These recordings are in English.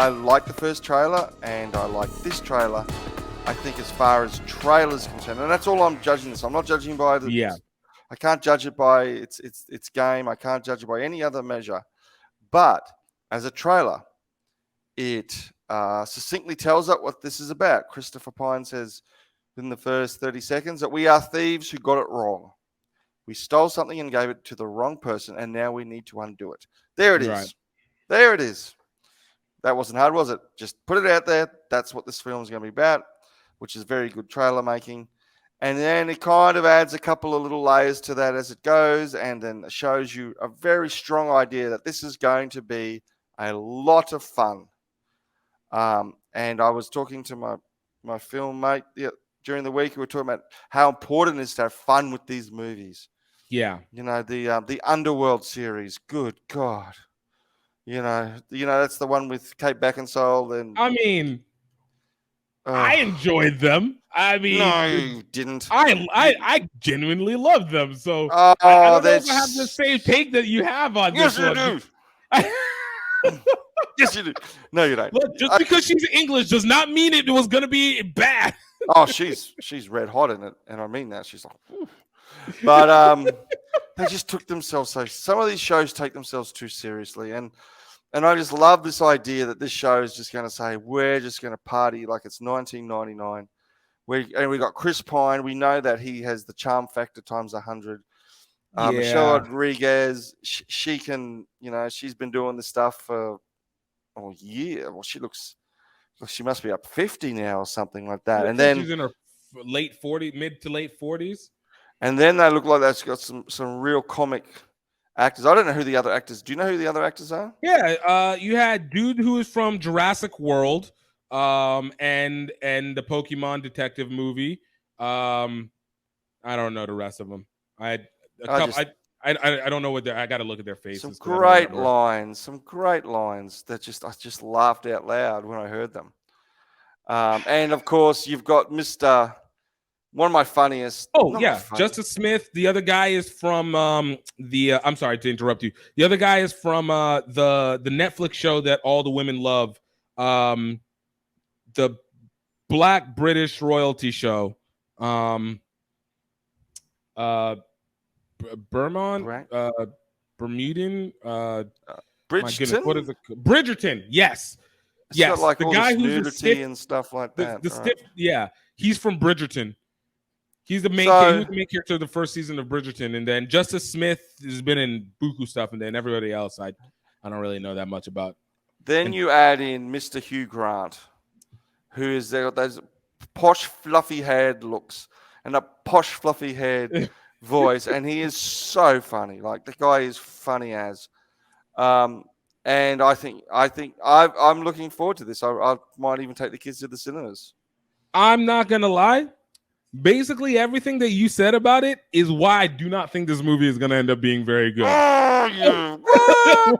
I like the first trailer, and I like this trailer. I think as far as trailers concerned, and that's all I'm judging this. I'm not judging by the. Yeah. I can't judge it by its game. I can't judge it by any other measure. But as a trailer, it succinctly tells us what this is about. Christopher Pine says in the first 30 seconds that we are thieves who got it wrong. We stole something and gave it to the wrong person, and now we need to undo it. There it is. Right. There it is. That wasn't hard, was it? Just put it out there. That's what this film is going to be about, which is very good trailer making. And then it kind of adds a couple of little layers to that as it goes, and then shows you a very strong idea that this is going to be a lot of fun. And I was talking to my film mate during the week. We were talking about how important it is to have fun with these movies. Yeah. You know, the Underworld series. Good God. You know that's the one with Kate Beckinsale. And I mean, I enjoyed them. I mean, no, you didn't. I genuinely loved them. So I don't know if I have the same take that you have on yes, this one. Do. Yes, you do. No, you don't. Look, just because she's English does not mean it was going to be bad. Oh, she's red hot in it, and I mean that. She's like, ooh. But they just took themselves so. Some of these shows take themselves too seriously, and I just love this idea that this show is just going to say we're just going to party like it's 1999. We got Chris Pine. We know that he has the charm factor times 100. Michelle Rodriguez, she can, she's been doing this stuff for a year. Well, she must be up 50 now or something like that. And then she's in her mid to late 40s. And then they look like they've got some real comic actors. I don't know who the other actors. Do you know who the other actors are? Yeah, you had dude who is from Jurassic World, and the Pokemon detective movie. I don't know the rest of them. I don't know what I got to look at their faces. Some great lines that I just laughed out loud when I heard them. And of course, you've got Mr. One of my funniest. Oh yeah, Justice Smith. The other guy is from I'm sorry to interrupt you. The other guy is from the Netflix show that all the women love, the Black British royalty show. Bermudan. Bridgerton. What is it? Bridgerton. Yes. It's got like the all guy this who's nudity and stuff like that. The stiff. Yeah, he's from Bridgerton. He's the main character of the first season of Bridgerton, and then Justice Smith has been in buku stuff, and then everybody else I don't really know that much about. Then you add in Mr. Hugh Grant, who is there those posh, fluffy-haired looks and a posh, fluffy-haired voice, and he is so funny. Like the guy is funny as. And I think I'm looking forward to this. I might even take the kids to the cinemas. I'm not gonna lie. Basically, everything that you said about it is why I do not think this movie is going to end up being very good. Oh,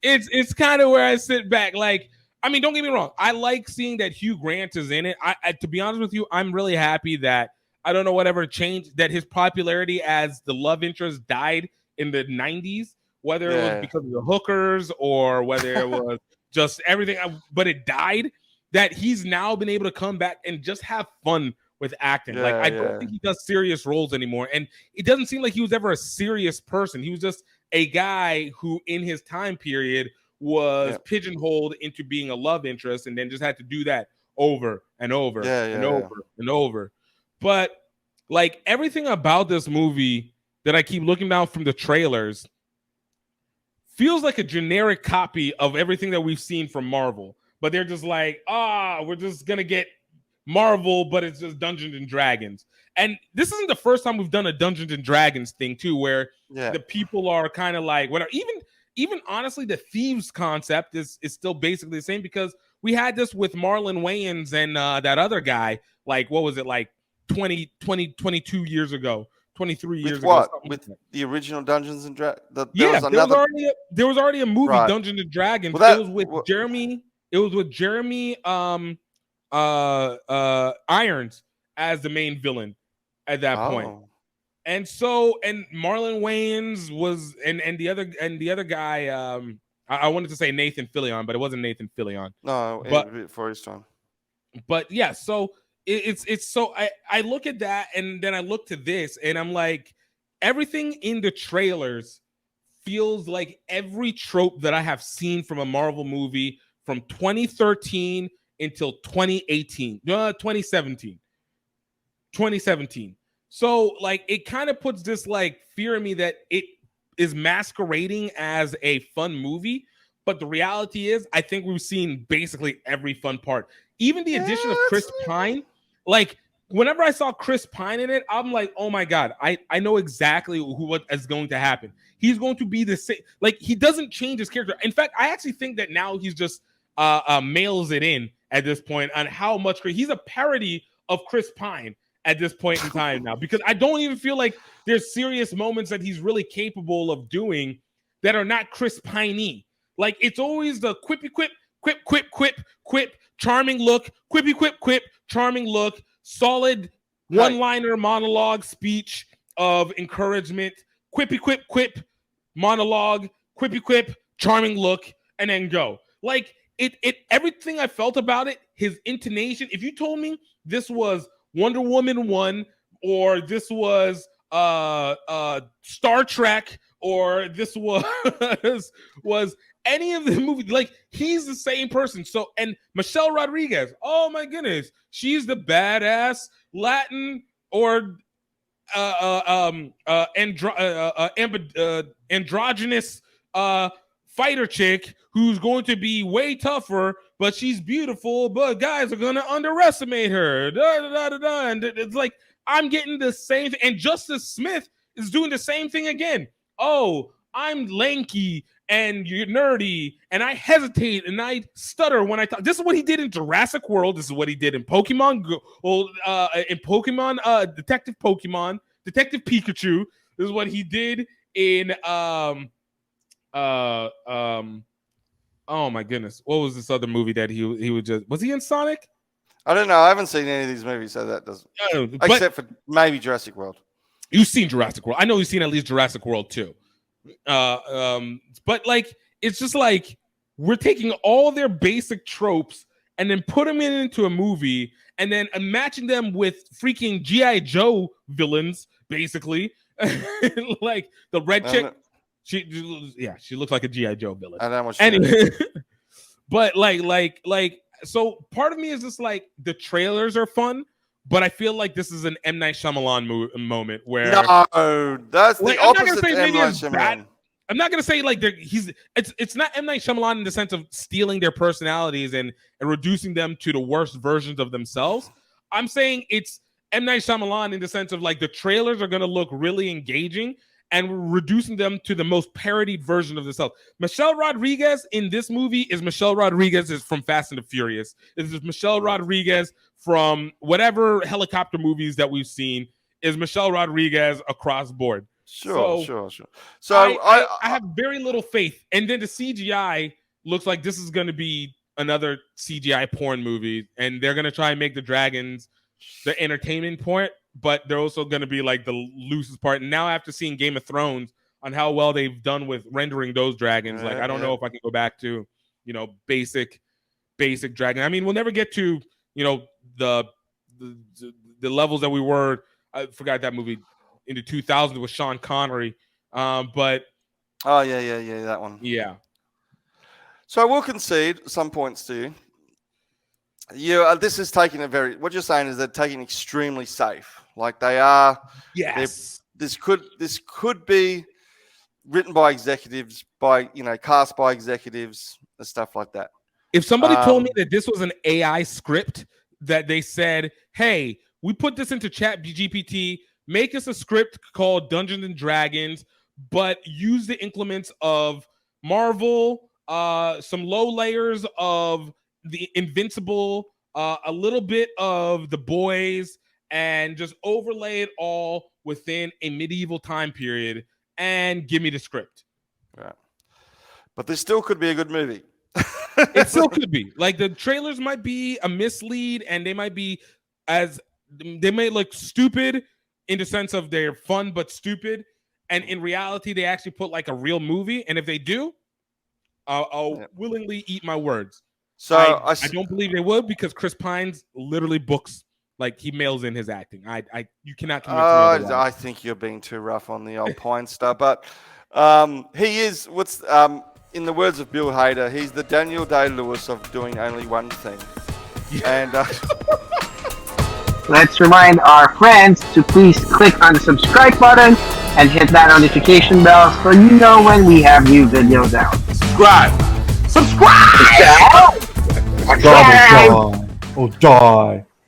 it's kind of where I sit back. Like, I mean, don't get me wrong. I like seeing that Hugh Grant is in it. I to be honest with you, I'm really happy that I don't know whatever changed that his popularity as the love interest died in the 90s, whether it was because of the hookers or whether it was just everything, but it died. That he's now been able to come back and just have fun with acting. I don't think he does serious roles anymore. And it doesn't seem like he was ever a serious person. He was just a guy who in his time period was pigeonholed into being a love interest and then just had to do that over and over and over. But like everything about this movie that I keep looking down from the trailers feels like a generic copy of everything that we've seen from Marvel. But they're just like, we're just going to get Marvel, but it's just Dungeons and Dragons. And this isn't the first time we've done a Dungeons and Dragons thing, too, where the people are kind of like, whatever. Even honestly, the thieves concept is still basically the same because we had this with Marlon Wayans and that other guy, like, what was it, like 22 years ago? 23 years ago. With the original Dungeons and Dragons? There was already a movie, Dungeons and Dragons. It was with Jeremy... It was with Jeremy Irons as the main villain at that point. And Marlon Wayans was and the other guy I wanted to say Nathan Fillion, but it wasn't Nathan Fillion. No, But before his time. But yeah, so it's so I look at that and then I look to this and I'm like, everything in the trailers feels like every trope that I have seen from a Marvel movie from 2013 until 2018, 2017. 2017. So like it kind of puts this like fear in me that it is masquerading as a fun movie, but the reality is I think we've seen basically every fun part. Even the addition of Chris Pine, like whenever I saw Chris Pine in it, I'm like, oh my God, I know exactly what is going to happen. He's going to be the same. Like he doesn't change his character. In fact, I actually think that now he's just mails it in at this point on how much he's a parody of Chris Pine at this point in time now, because I don't even feel like there's serious moments that he's really capable of doing that are not Chris Pine-y. Like it's always the quippy quip, quip, quip, quip, quip, charming look, quippy quip, quip, charming look, solid one-liner monologue speech of encouragement, quippy quip, quip, monologue, quippy quip, charming look, and then go. Like it everything I felt about it, his intonation. If you told me this was Wonder Woman 1 or this was Star Trek or this was any of the movies, like he's the same person. So and Michelle Rodriguez, oh my goodness, she's the badass Latin or androgynous fighter chick who's going to be way tougher, but she's beautiful, but guys are gonna underestimate her. And it's like I'm getting the same thing. And Justice Smith is doing the same thing again. Oh, I'm lanky and you're nerdy, and I hesitate and I stutter when I talk. This is what he did in Jurassic World. This is what he did in Pokemon Go, in Pokemon, Detective Pikachu. This is what he did in oh my goodness, what was this other movie that he would just, was he in Sonic? I don't know. I haven't seen any of these movies, so that doesn't. Except for maybe Jurassic World. You've seen Jurassic World. I know you've seen at least Jurassic World too. But like it's just like we're taking all their basic tropes and then put them into a movie and then matching them with freaking G.I. Joe villains, basically. Like the red chick. She looks like a G.I. Joe villain. I know what anyway, but like, so part of me is just like the trailers are fun, but I feel like this is an M. Night Shyamalan moment where that's the opposite to M. Night Shyamalan. I'm not gonna say like it's not M. Night Shyamalan in the sense of stealing their personalities and reducing them to the worst versions of themselves. I'm saying it's M. Night Shyamalan in the sense of like the trailers are gonna look really engaging and reducing them to the most parodied version of themselves. Michelle Rodriguez in this movie is Michelle Rodriguez is from Fast and the Furious. This is Michelle Rodriguez from whatever helicopter movies that we've seen. Is Michelle Rodriguez across board. Sure. So I have very little faith. And then the CGI looks like this is going to be another CGI porn movie. And they're going to try and make the dragons the entertainment point, but they're also going to be like the loosest part. And now after seeing Game of Thrones on how well they've done with rendering those dragons, like I don't know if I can go back to, basic dragon. I mean, we'll never get to, the levels that we were. I forgot that movie in the 2000s with Sean Connery. But that one. Yeah. So I will concede some points to you. This is taking what you're saying is they're taking extremely safe. Like they are. Yes. This could be written by executives, cast by executives and stuff like that. If somebody told me that this was an AI script that they said, hey, we put this into ChatGPT, make us a script called Dungeons and Dragons, but use the increments of Marvel, some low layers of the Invincible, a little bit of The Boys, and just overlay it all within a medieval time period and give me the script. Right. But this still could be a good movie. It still could be. Like the trailers might be a mislead and they might look stupid in the sense of they're fun but stupid. And in reality, they actually put like a real movie. And if they do, I'll willingly eat my words. So I don't believe they would because Chris Pines literally books, like he mails in his acting. You cannot convince me otherwise. I think you're being too rough on the old Pine star, but he is in the words of Bill Hader, he's the Daniel Day-Lewis of doing only one thing. And let's remind our friends to please click on the subscribe button and hit that notification bell so you know when we have new videos out. Subscribe! Subscribe! Die or die.